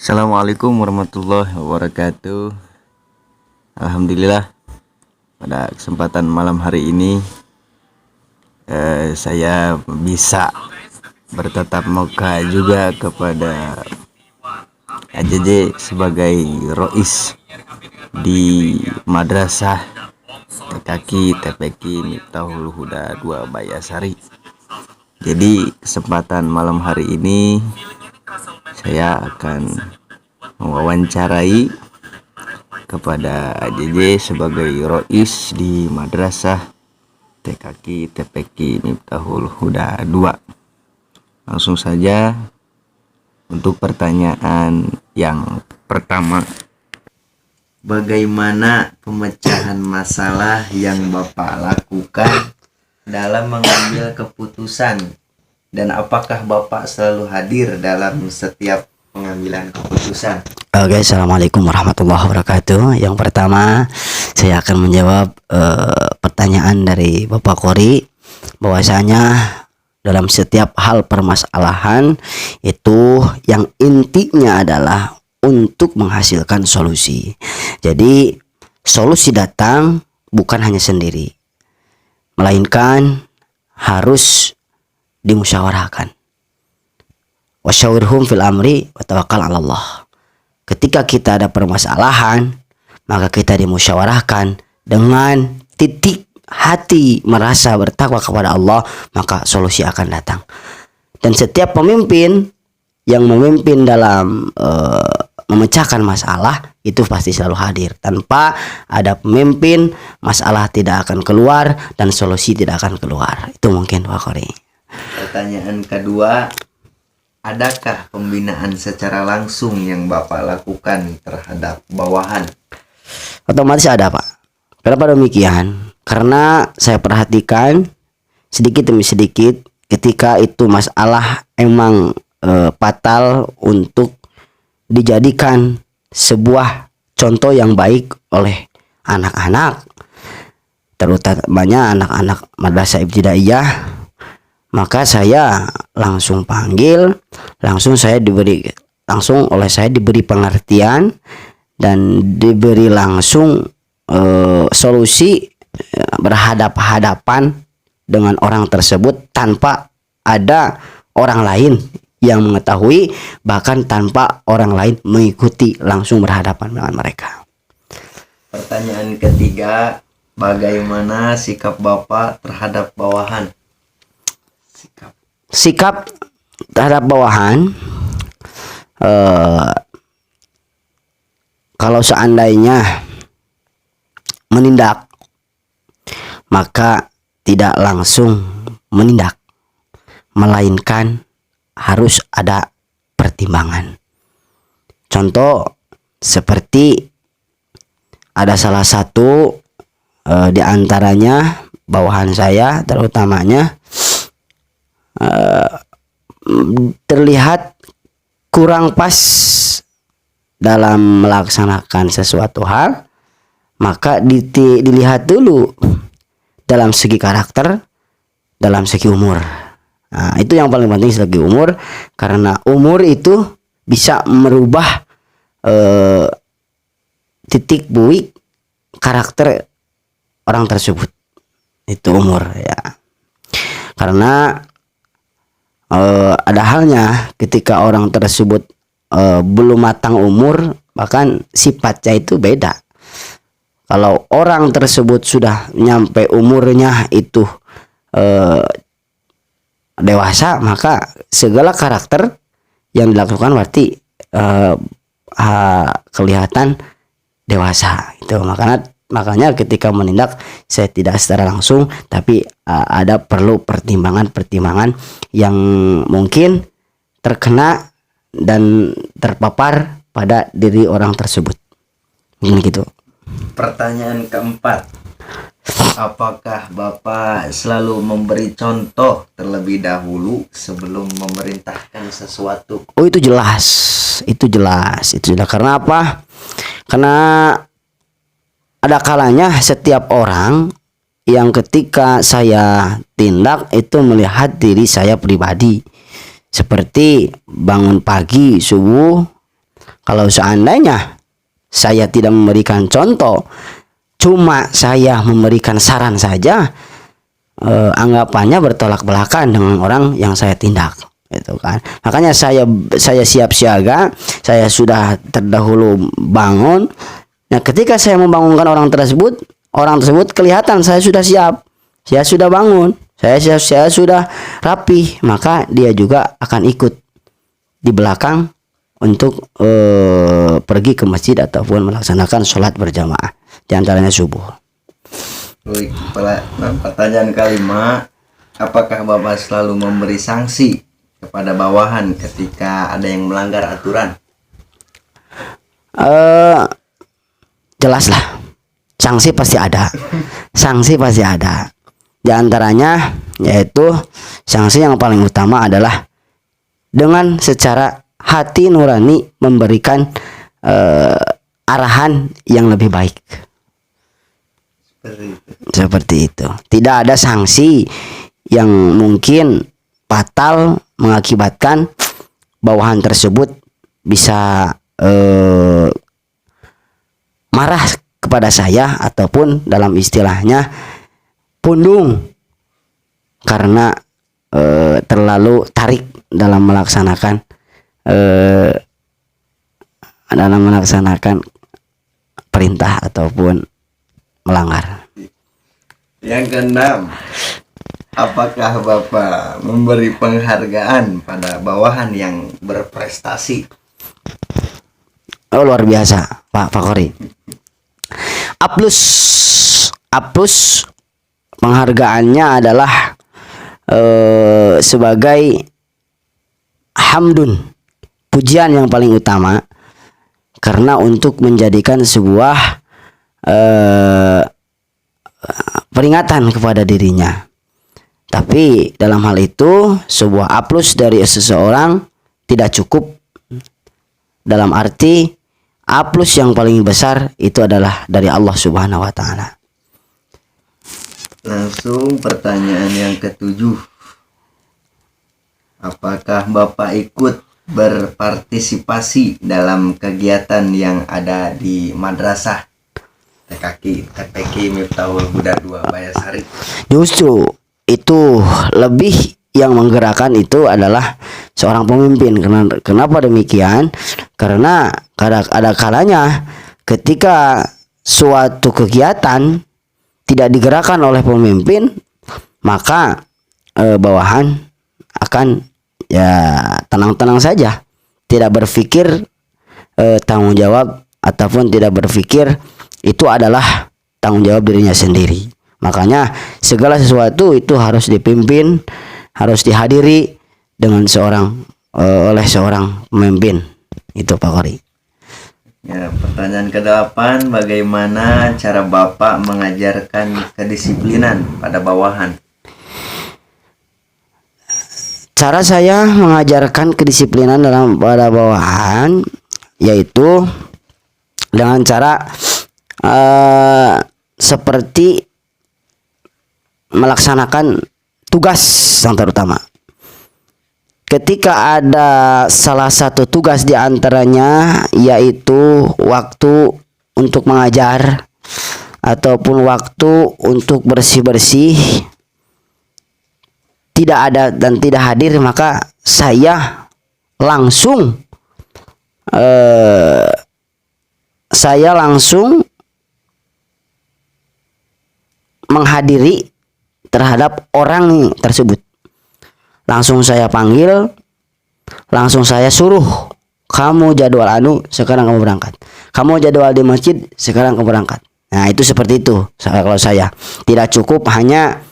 Assalamualaikum warahmatullahi wabarakatuh. Alhamdulillah pada kesempatan malam hari ini saya bisa bertatap muka juga kepada AJJ sebagai rois di Madrasah TKQ TPQ Miftahul Huda 2 Bayasari. Jadi kesempatan malam hari ini saya akan mewawancarai kepada AJJ sebagai rois di Madrasah TKQ TPQ Miftahul Huda 2. Langsung saja untuk pertanyaan yang pertama. Bagaimana pemecahan masalah yang Bapak lakukan dalam mengambil keputusan, dan apakah Bapak selalu hadir dalam setiap pengambilan keputusan? Oke, assalamualaikum warahmatullahi wabarakatuh. Yang pertama, saya akan menjawab pertanyaan dari Bapak Kori, bahwasanya dalam setiap hal permasalahan itu yang intinya adalah untuk menghasilkan solusi. Jadi solusi datang bukan hanya sendiri, melainkan harus dimusyawarahkan. Wasyawirhum fil amri wa tawakkal 'ala Allah. Ketika kita ada permasalahan, maka kita dimusyawarahkan dengan titik hati merasa bertakwa kepada Allah, maka solusi akan datang. Dan setiap pemimpin yang memimpin dalam memecahkan masalah itu pasti selalu hadir. Tanpa ada pemimpin, masalah tidak akan keluar dan solusi tidak akan keluar. Itu mungkin Pak Kori. Pertanyaan kedua, adakah pembinaan secara langsung yang Bapak lakukan terhadap bawahan? Otomatis ada, Pak. Kenapa demikian? Karena saya perhatikan sedikit demi sedikit ketika itu masalah emang fatal untuk dijadikan sebuah contoh yang baik oleh anak-anak, terutamanya anak-anak madrasah ibtidaiyah, maka saya langsung panggil, langsung oleh saya diberi pengertian dan diberi langsung solusi berhadap-hadapan dengan orang tersebut tanpa ada orang lain yang mengetahui, bahkan tanpa orang lain mengikuti, langsung berhadapan dengan mereka. Pertanyaan ketiga, bagaimana sikap Bapak terhadap bawahan? Sikap terhadap bawahan, kalau seandainya menindak, maka tidak langsung menindak, melainkan harus ada pertimbangan. Contoh seperti ada salah satu di antaranya bawahan saya terutamanya terlihat kurang pas dalam melaksanakan sesuatu hal, maka dilihat dulu dalam segi karakter, dalam segi umur. Nah, itu yang paling penting, segi umur, karena umur itu bisa merubah titik buik karakter orang tersebut. Itu umur ya. Karena ada halnya ketika orang tersebut belum matang umur, bahkan sifatnya itu beda. Kalau orang tersebut sudah nyampe umurnya itu dewasa, maka segala karakter yang dilakukan berarti kelihatan dewasa. Itu makanya ketika menindak saya tidak secara langsung, tapi ada perlu pertimbangan yang mungkin terkena dan terpapar pada diri orang tersebut. Mungkin gitu. Pertanyaan keempat, apakah Bapak selalu memberi contoh terlebih dahulu sebelum memerintahkan sesuatu? Oh, itu jelas. Karena apa? Karena ada kalanya setiap orang yang ketika saya tindak itu melihat diri saya pribadi. Seperti bangun pagi subuh, Kalau seandainya saya tidak memberikan contoh, cuma saya memberikan saran saja, anggapannya bertolak belakang dengan orang yang saya tindak, gitu kan. Makanya saya siap siaga, saya sudah terdahulu bangun. Nah, ketika saya membangunkan orang tersebut kelihatan saya sudah siap, saya sudah bangun, saya sudah rapi, maka dia juga akan ikut di belakang untuk pergi ke masjid ataupun melaksanakan sholat berjamaah, di antaranya subuh. Baik, pertanyaan kelima, apakah Bapak selalu memberi sanksi kepada bawahan ketika ada yang melanggar aturan? Jelas lah, sanksi pasti ada. Sanksi pasti ada. Di antaranya yaitu sanksi yang paling utama adalah dengan secara hati nurani memberikan arahan yang lebih baik. Seperti itu. Tidak ada sanksi yang mungkin fatal mengakibatkan bawahan tersebut bisa marah kepada saya ataupun dalam istilahnya pundung karena terlalu tarik dalam melaksanakan perintah ataupun melanggar. Yang keenam, apakah Bapak memberi penghargaan pada bawahan yang berprestasi? Oh, luar biasa, Pak Fakori. Aplus penghargaannya adalah sebagai hamdun, pujian yang paling utama, karena untuk menjadikan sebuah peringatan kepada dirinya. Tapi dalam hal itu sebuah aplus dari seseorang tidak cukup, dalam arti aplus yang paling besar itu adalah dari Allah Subhanahu wa taala. Langsung pertanyaan yang ketujuh, apakah Bapak ikut berpartisipasi dalam kegiatan yang ada di madrasah TPQ Miftahul Huda 2 Bayasari? Justru itu lebih yang menggerakkan itu adalah seorang pemimpin. Kenapa demikian? Karena ada kalanya ketika suatu kegiatan tidak digerakkan oleh pemimpin, maka bawahan akan ya tenang-tenang saja, tidak berpikir tanggung jawab ataupun tidak berpikir itu adalah tanggung jawab dirinya sendiri. Makanya segala sesuatu itu harus dipimpin, harus dihadiri dengan oleh seorang pemimpin. Itu Pak Kori. Ya, pertanyaan ke-8, bagaimana cara Bapak mengajarkan kedisiplinan pada bawahan? Cara saya mengajarkan kedisiplinan pada bawahan yaitu dengan cara seperti melaksanakan tugas yang terutama. Ketika ada salah satu tugas di antaranya yaitu waktu untuk mengajar ataupun waktu untuk bersih-bersih tidak ada dan tidak hadir, maka saya langsung menghadiri terhadap orang tersebut. Langsung saya panggil, langsung saya suruh, kamu jadwal sekarang kamu berangkat. Kamu jadwal di masjid, sekarang kamu berangkat. Nah, itu seperti itu. Kalau saya tidak cukup hanya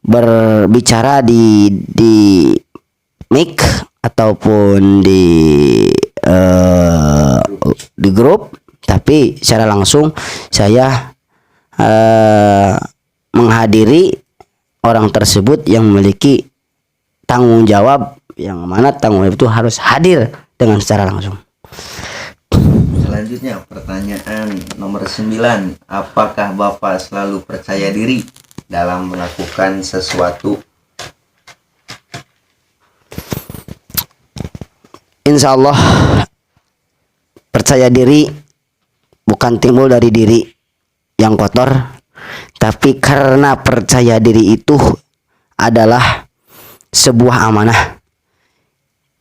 berbicara di mic ataupun di grup, tapi secara langsung saya menghadiri orang tersebut yang memiliki tanggung jawab, yang mana tanggung jawab itu harus hadir dengan secara langsung. Selanjutnya pertanyaan nomor 9, apakah Bapak selalu percaya diri dalam melakukan sesuatu? Insya Allah percaya diri bukan timbul dari diri yang kotor, tapi karena percaya diri itu adalah sebuah amanah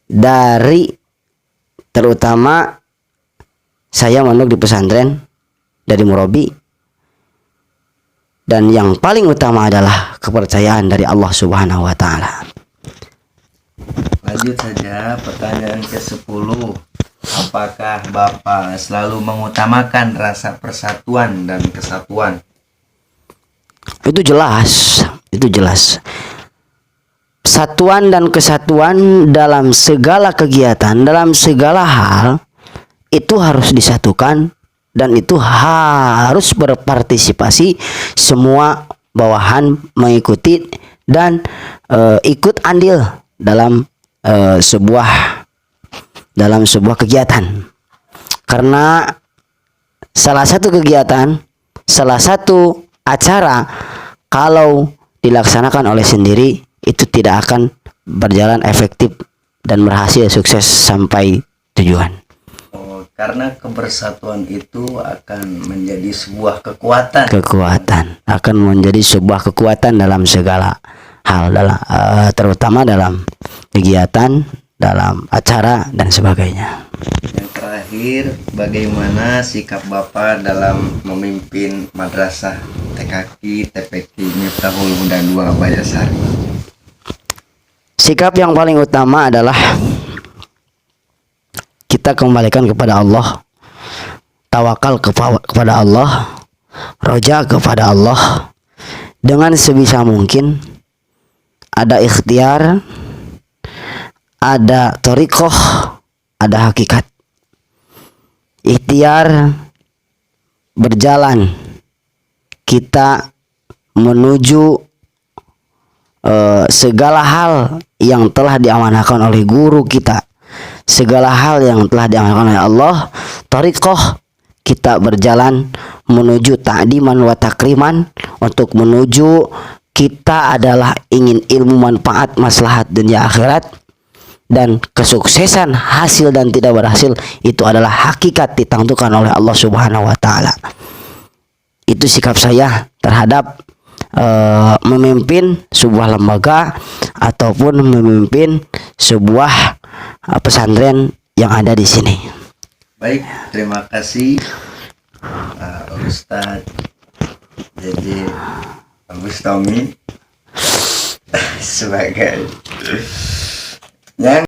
dari, terutama saya mondok di pesantren dari murabi, dan yang paling utama adalah kepercayaan dari Allah Subhanahu wa taala. Lanjut saja pertanyaan ke-10. Apakah Bapak selalu mengutamakan rasa persatuan dan kesatuan? Itu jelas, itu jelas. Persatuan dan kesatuan dalam segala kegiatan, dalam segala hal itu harus disatukan, dan itu harus berpartisipasi, semua bawahan mengikuti dan ikut andil dalam sebuah kegiatan. Karena salah satu kegiatan, salah satu acara kalau dilaksanakan oleh sendiri itu tidak akan berjalan efektif dan berhasil sukses sampai tujuan. Karena kebersatuan itu akan menjadi sebuah kekuatan. Akan menjadi sebuah kekuatan dalam segala hal, terutama dalam kegiatan, dalam acara dan sebagainya. Yang terakhir, bagaimana sikap Bapak dalam memimpin madrasah TKQ TPQ Miftahul Huda 2 Bayasari? Sikap yang paling utama adalah kita kembalikan kepada Allah, tawakal kepada Allah, roja kepada Allah, dengan sebisa mungkin ada ikhtiar, ada thariqah, ada hakikat. Ikhtiar berjalan kita menuju segala hal yang telah diamanahkan oleh guru kita, segala hal yang telah diamanahkan oleh Allah. Thariqah, kita berjalan menuju ta'diman wa takriman, untuk menuju kita adalah ingin ilmu manfaat maslahat dunia akhirat, dan kesuksesan hasil dan tidak berhasil itu adalah hakikat ditentukan oleh Allah Subhanahu wa taala. Itu sikap saya terhadap memimpin sebuah lembaga ataupun memimpin sebuah pesantren yang ada di sini. Baik, terima kasih Ustadz JJ Bustami sebagai yang